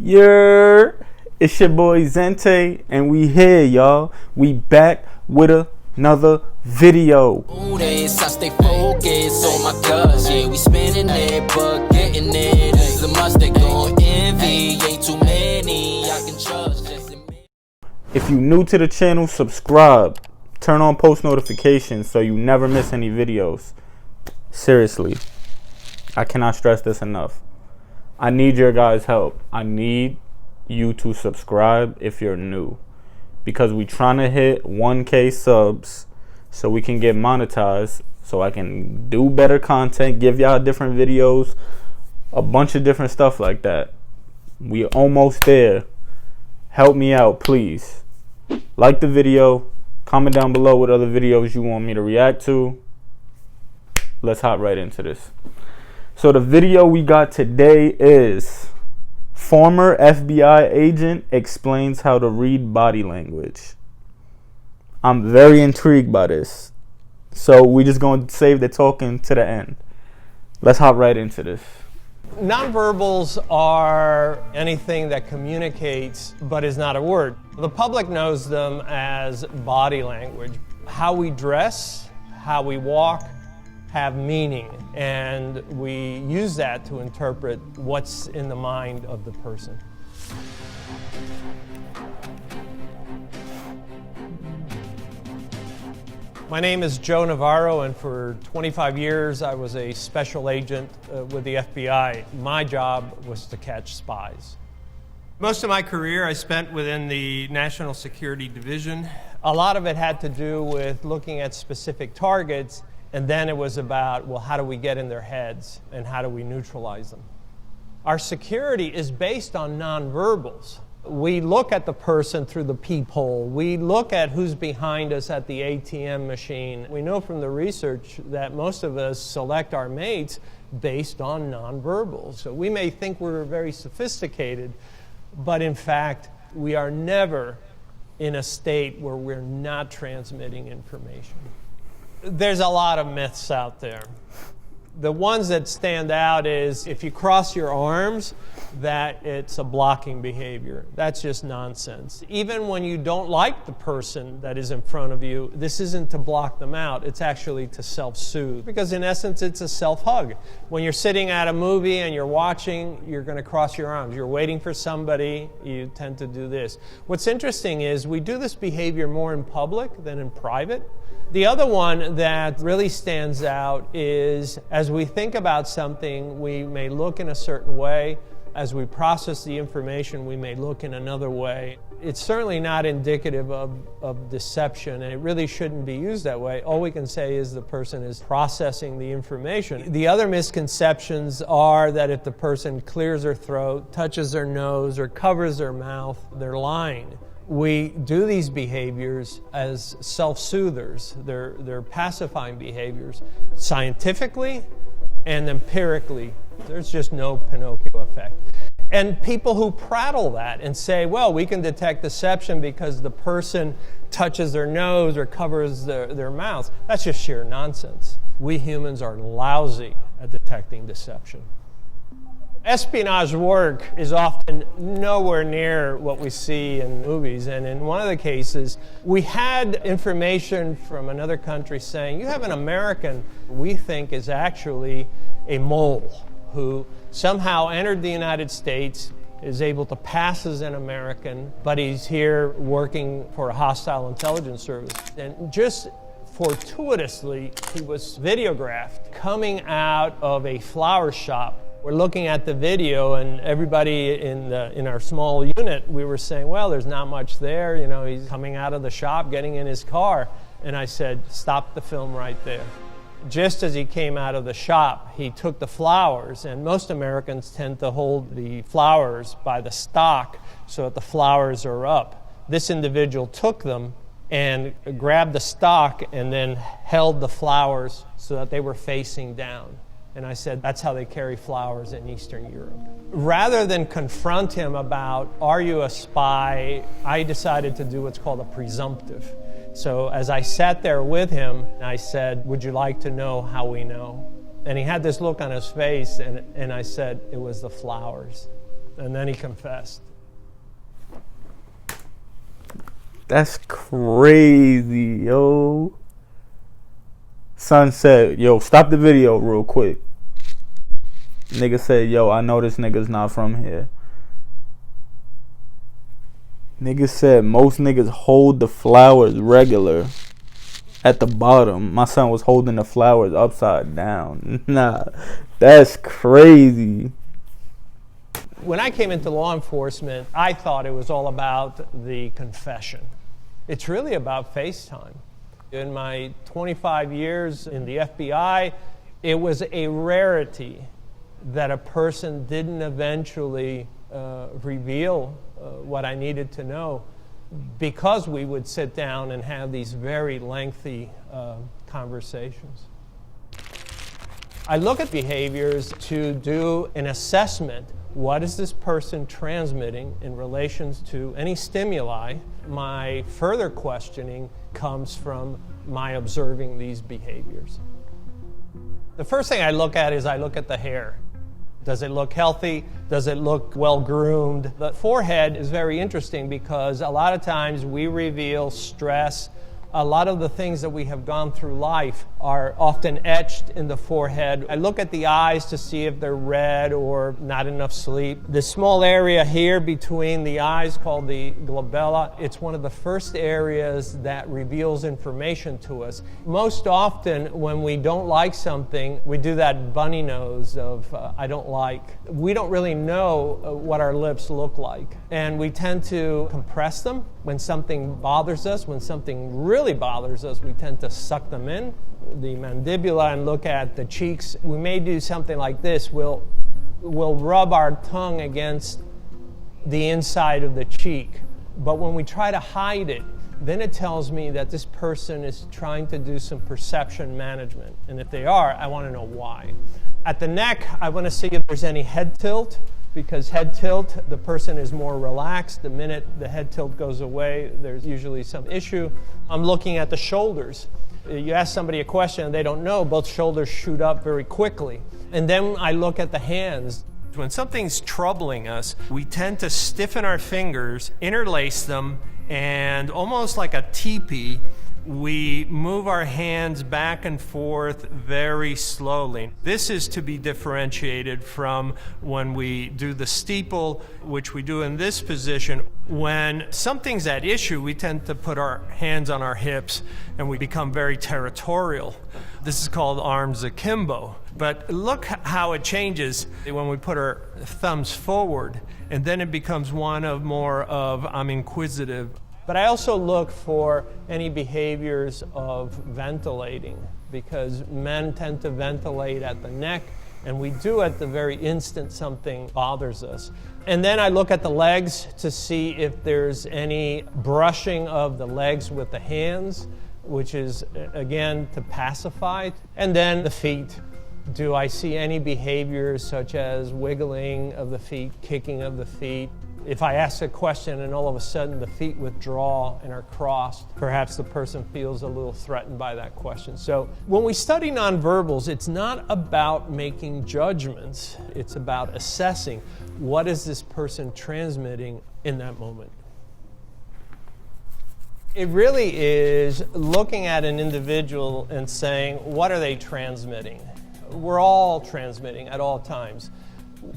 Yeah, it's your boy Zente, and we here, y'all. We back with another video. I stay focused on my guts. Yeah, we spinning it, but getting it is a must. They gon' envy, ain't too many I can trust. If you new to the channel, subscribe. Turn on post notifications so you never miss any videos. Seriously, I cannot stress this enough. I need your guys' help. I need you to subscribe if you're new, because we trying to hit 1K subs so we can get monetized, so I can do better content, give y'all different videos, a bunch of different stuff like that. We almost there. Help me out, please. Like the video, comment down below what other videos you want me to react to. Let's hop right into this. So the video we got today is former FBI agent explains how to read body language. I'm very intrigued by this. So we just going to save the talking to the end. Let's hop right into this. Nonverbals are anything that communicates but is not a word. The public knows them as body language. How we dress, how we walk, have meaning, and we use that to interpret what's in the mind of the person. My name is Joe Navarro, and for 25 years I was a special agent with the FBI. My job was to catch spies. Most of my career I spent within the National Security Division. A lot of it had to do with looking at specific targets, and then it was about, well, how do we get in their heads and how do we neutralize them? Our security is based on nonverbals. We look at the person through the peephole. We look at who's behind us at the ATM machine. We know from the research that most of us select our mates based on nonverbals. So we may think we're very sophisticated, but in fact, we are never in a state where we're not transmitting information. There's a lot of myths out there. The ones that stand out is if you cross your arms, that it's a blocking behavior. That's just nonsense. Even when you don't like the person that is in front of you, this isn't to block them out. It's actually to self-soothe, because in essence, it's a self-hug. When you're sitting at a movie and you're watching, you're going to cross your arms. You're waiting for somebody, you tend to do this. What's interesting is we do this behavior more in public than in private. The other one that really stands out is as we think about something, we may look in a certain way. As we process the information, we may look in another way. It's certainly not indicative of deception, and it really shouldn't be used that way. All we can say is the person is processing the information. The other misconceptions are that if the person clears their throat, touches their nose, or covers their mouth, they're lying. We do these behaviors as self-soothers. They're pacifying behaviors. Scientifically and empirically, there's just no Pinocchio effect. And people who prattle that and say, well, we can detect deception because the person touches their nose or covers their mouth, that's just sheer nonsense. We humans are lousy at detecting deception. Espionage work is often nowhere near what we see in movies, and in one of the cases, we had information from another country saying, you have an American we think is actually a mole who somehow entered the United States, is able to pass as an American, but he's here working for a hostile intelligence service. And just fortuitously, he was videographed coming out of a flower shop. We're looking at the video, and everybody in our small unit, we were saying, well, there's not much there. You know, he's coming out of the shop, getting in his car. And I said, stop the film right there. Just as he came out of the shop, he took the flowers, and most Americans tend to hold the flowers by the stalk so that the flowers are up. This individual took them and grabbed the stalk and then held the flowers so that they were facing down. And I said, that's how they carry flowers in Eastern Europe. Rather than confront him about, are you a spy, I decided to do what's called a presumptive. So as I sat there with him, I said, would you like to know how we know? And he had this look on his face, and I said, it was the flowers. And then he confessed. That's crazy, yo. Son said, yo, stop the video real quick. Nigga said, yo, I know this nigga's not from here. Nigga said most niggas hold the flowers regular at the bottom. My son was holding the flowers upside down. Nah, that's crazy. When I came into law enforcement, I thought it was all about the confession. It's really about FaceTime. In my 25 years in the FBI, it was a rarity that a person didn't eventually reveal what I needed to know, because we would sit down and have these very lengthy conversations. I look at behaviors to do an assessment. What is this person transmitting in relation to any stimuli? My further questioning comes from my observing these behaviors. The first thing I look at is I look at the hair. Does it look healthy? Does it look well-groomed? The forehead is very interesting because a lot of times we reveal stress. A lot of the things that we have gone through life are often etched in the forehead. I look at the eyes to see if they're red or not enough sleep. This small area here between the eyes called the glabella, it's one of the first areas that reveals information to us. Most often when we don't like something, we do that bunny nose of I don't like. We don't really know what our lips look like. And we tend to compress them. When something bothers us, when something really bothers us, we tend to suck them in. The mandibula, and look at the cheeks. We may do something like this. We'll rub our tongue against the inside of the cheek. But when we try to hide it, then it tells me that this person is trying to do some perception management. And if they are, I want to know why. At the neck, I want to see if there's any head tilt. Because head tilt, the person is more relaxed. The minute the head tilt goes away, there's usually some issue. I'm looking at the shoulders. You ask somebody a question and they don't know, both shoulders shoot up very quickly. And then I look at the hands. When something's troubling us, we tend to stiffen our fingers, interlace them, and almost like a teepee, we move our hands back and forth very slowly. This is to be differentiated from when we do the steeple, which we do in this position. When something's at issue, we tend to put our hands on our hips and we become very territorial. This is called arms akimbo. But look how it changes when we put our thumbs forward, and then it becomes one of more of I'm inquisitive. But I also look for any behaviors of ventilating, because men tend to ventilate at the neck, and we do at the very instant something bothers us. And then I look at the legs to see if there's any brushing of the legs with the hands, which is, again, to pacify. And then the feet. Do I see any behaviors such as wiggling of the feet, kicking of the feet? If I ask a question and all of a sudden the feet withdraw and are crossed, perhaps the person feels a little threatened by that question. So when we study nonverbals, it's not about making judgments. It's about assessing what is this person transmitting in that moment. It really is looking at an individual and saying, what are they transmitting? We're all transmitting at all times.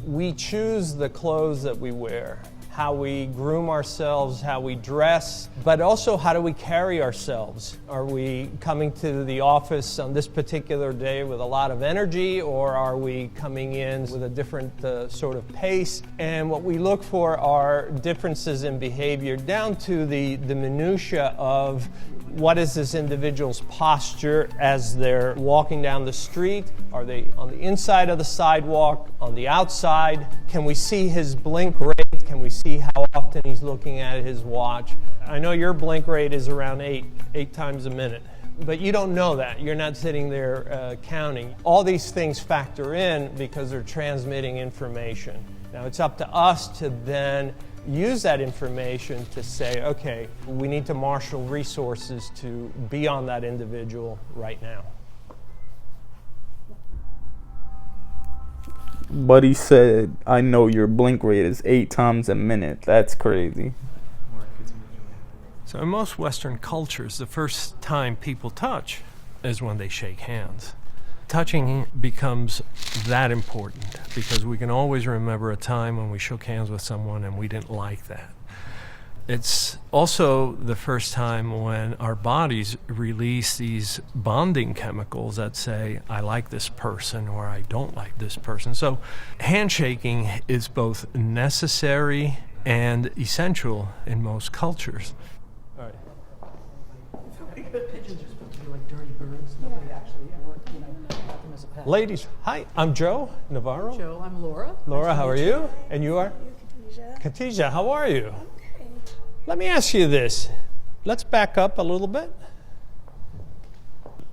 We choose the clothes that we wear, how we groom ourselves, how we dress, but also how do we carry ourselves? Are we coming to the office on this particular day with a lot of energy, or are we coming in with a different sort of pace? And what we look for are differences in behavior down to the minutia of what is this individual's posture as they're walking down the street? Are they on the inside of the sidewalk, on the outside? Can we see his blink rate? Can we see how often he's looking at his watch? I know your blink rate is around eight times a minute, but you don't know that. You're not sitting there counting. All these things factor in because they're transmitting information. Now it's up to us to then use that information to say, okay, we need to marshal resources to be on that individual right now. Buddy said, I know your blink rate is 8 times a minute. That's crazy. So in most Western cultures, the first time people touch is when they shake hands. Touching becomes that important because we can always remember a time when we shook hands with someone and we didn't like that. It's also the first time when our bodies release these bonding chemicals that say, I like this person or I don't like this person. So handshaking is both necessary and essential in most cultures. All right. Ladies, hi, I'm Joe Navarro. Joe, I'm Laura. Laura, how are you? And you are? Khadijah. Khadijah, how are you? Let me ask you this. Let's back up a little bit.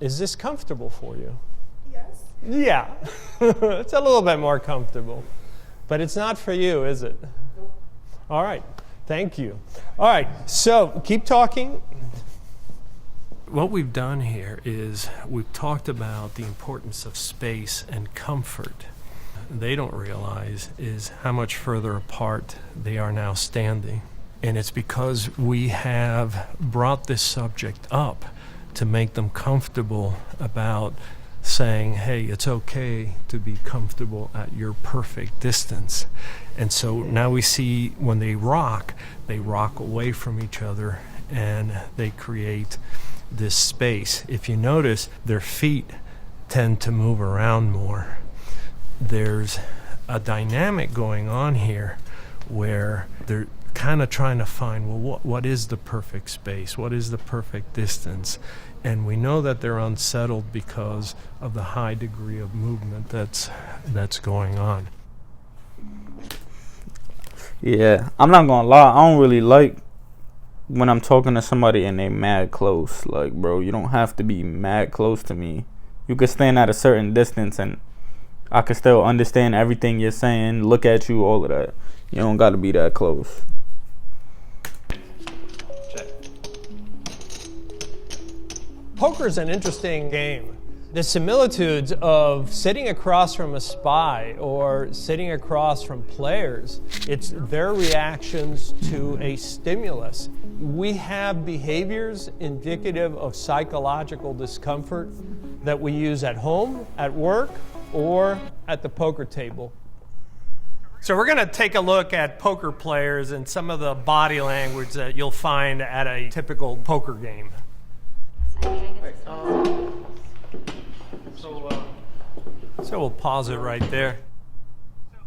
Is this comfortable for you? Yes. Yeah. It's a little bit more comfortable. But it's not for you, is it? Nope. All right. Thank you. All right. So keep talking. What we've done here is we've talked about the importance of space and comfort. They don't realize is how much further apart they are now standing. And it's because we have brought this subject up to make them comfortable about saying, hey, it's okay to be comfortable at your perfect distance. And so now we see when they rock away from each other and they create this space. If you notice, their feet tend to move around more. There's a dynamic going on here where they're kind of trying to find, well, what is the perfect space? What is the perfect distance? And we know that they're unsettled because of the high degree of movement that's going on. Yeah, I'm not gonna lie. I don't really like when I'm talking to somebody and they mad close. Like, bro, you don't have to be mad close to me. You could stand at a certain distance and I could still understand everything you're saying, look at you, all of that. You don't got to be that close. Poker is an interesting game. The similitudes of sitting across from a spy or sitting across from players, it's their reactions to a stimulus. We have behaviors indicative of psychological discomfort that we use at home, at work, or at the poker table. So we're going to take a look at poker players and some of the body language that you'll find at a typical poker game. So we'll pause it right there.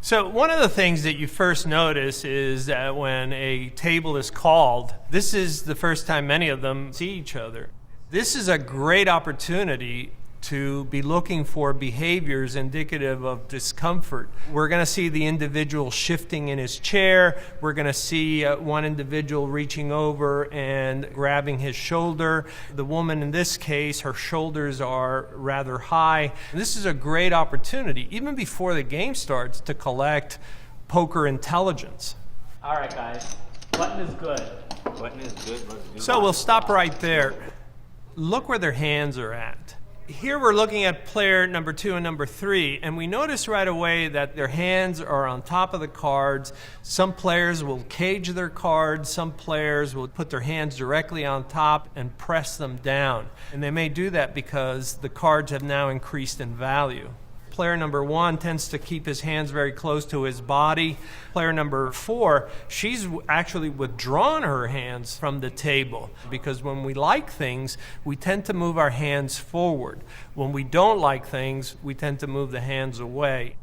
So one of the things that you first notice is that when a table is called, this is the first time many of them see each other. This is a great opportunity to be looking for behaviors indicative of discomfort. We're going to see the individual shifting in his chair. We're going to see one individual reaching over and grabbing his shoulder. The woman in this case, her shoulders are rather high. And this is a great opportunity, even before the game starts, to collect poker intelligence. All right, guys. Button is good. Button is good. Let's do So we'll stop right there. Look where their hands are at. Here we're looking at player number 2 and number 3, and we notice right away that their hands are on top of the cards. Some players will cage their cards. Some players will put their hands directly on top and press them down. And they may do that because the cards have now increased in value. Player number 1 tends to keep his hands very close to his body. Player number 4, she's actually withdrawn her hands from the table because when we like things, we tend to move our hands forward. When we don't like things, we tend to move the hands away.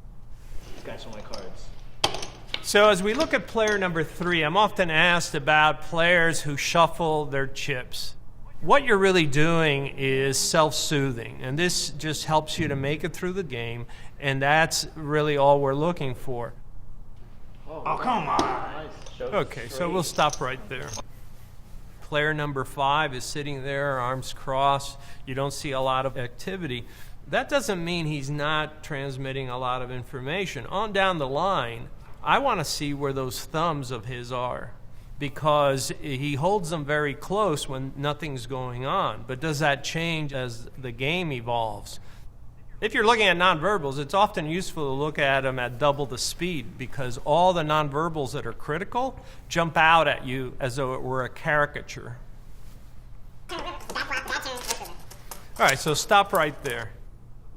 These guys are my cards. So as we look at player number 3, I'm often asked about players who shuffle their chips. What you're really doing is self-soothing, and this just helps you to make it through the game, and that's really all we're looking for. Oh, come on. Nice. Okay, so we'll stop right there. Player number 5 is sitting there, arms crossed. You don't see a lot of activity. That doesn't mean he's not transmitting a lot of information. On down the line, I want to see where those thumbs of his are, because he holds them very close when nothing's going on. But does that change as the game evolves? If you're looking at nonverbals, it's often useful to look at them at double the speed because all the nonverbals that are critical jump out at you as though it were a caricature. All right, so stop right there.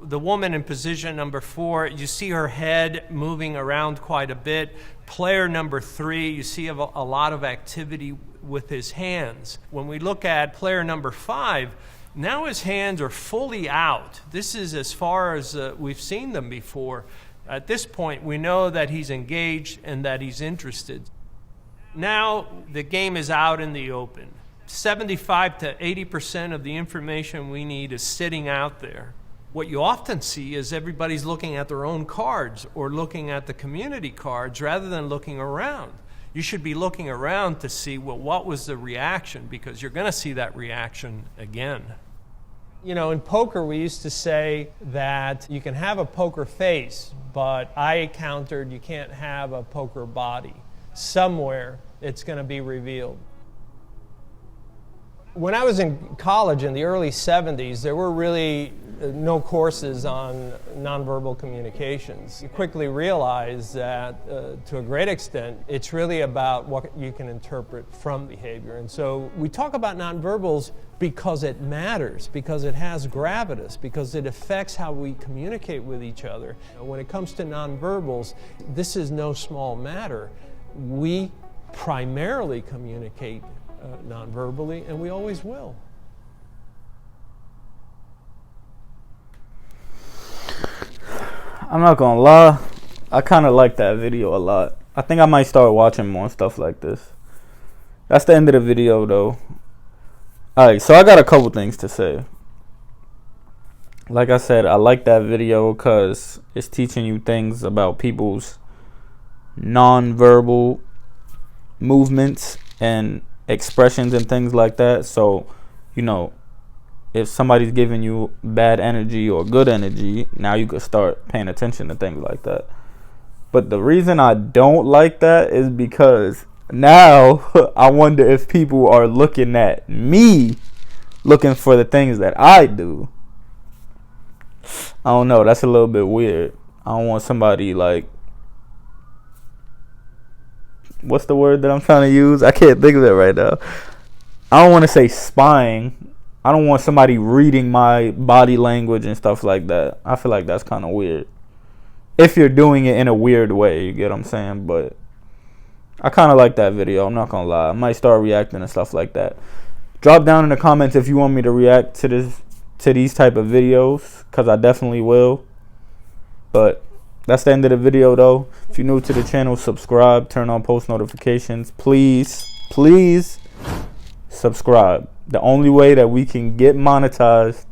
The woman in position number 4, you see her head moving around quite a bit. Player number 3, you see a lot of activity with his hands. When we look at player number 5, now his hands are fully out. This is as far as we've seen them before. At this point, we know that he's engaged and that he's interested. Now the game is out in the open. 75 to 80% of the information we need is sitting out there. What you often see is everybody's looking at their own cards or looking at the community cards rather than looking around. You should be looking around to see, well, what was the reaction, because you're going to see that reaction again. You know, in poker, we used to say that you can have a poker face, but I countered you can't have a poker body. Somewhere it's going to be revealed. When I was in college in the early 70s, there were really no courses on nonverbal communications. You quickly realize that, to a great extent, it's really about what you can interpret from behavior. And so we talk about nonverbals because it matters, because it has gravitas, because it affects how we communicate with each other. When it comes to nonverbals, this is no small matter. We primarily communicate non-verbally, and we always will. I'm not gonna lie, I kind of like that video a lot. I think I might start watching more stuff like this. That's the end of the video though. Alright, so I got a couple things to say. Like I said, I like that video because it's teaching you things about people's non-verbal movements and expressions and things like that. So, you know, if somebody's giving you bad energy or good energy, now you could start paying attention to things like that. But the reason I don't like that is because now I wonder if people are looking at me looking for the things that I do. I don't know, that's a little bit weird. I don't want somebody like, what's the word that I'm trying to use? I can't think of it right now. I don't want to say spying. I don't want somebody reading my body language and stuff like that. I feel like that's kind of weird. If you're doing it in a weird way, you get what I'm saying? But I kind of like that video, I'm not going to lie. I might start reacting and stuff like that. Drop down in the comments if you want me to react to these type of videos, because I definitely will. But that's the end of the video though. If you're new to the channel, subscribe, turn on post notifications. Please subscribe. The only way that we can get monetized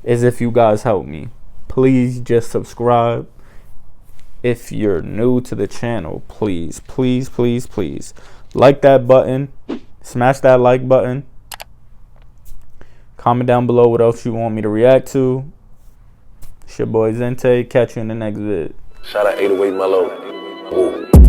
is if you guys help me. Please just subscribe. If you're new to the channel, please like that button, smash that like button. Comment down below what else you want me to react to. It's your boy Zente. Catch you in the next vid. Shout out 808 Mellow. Whoa.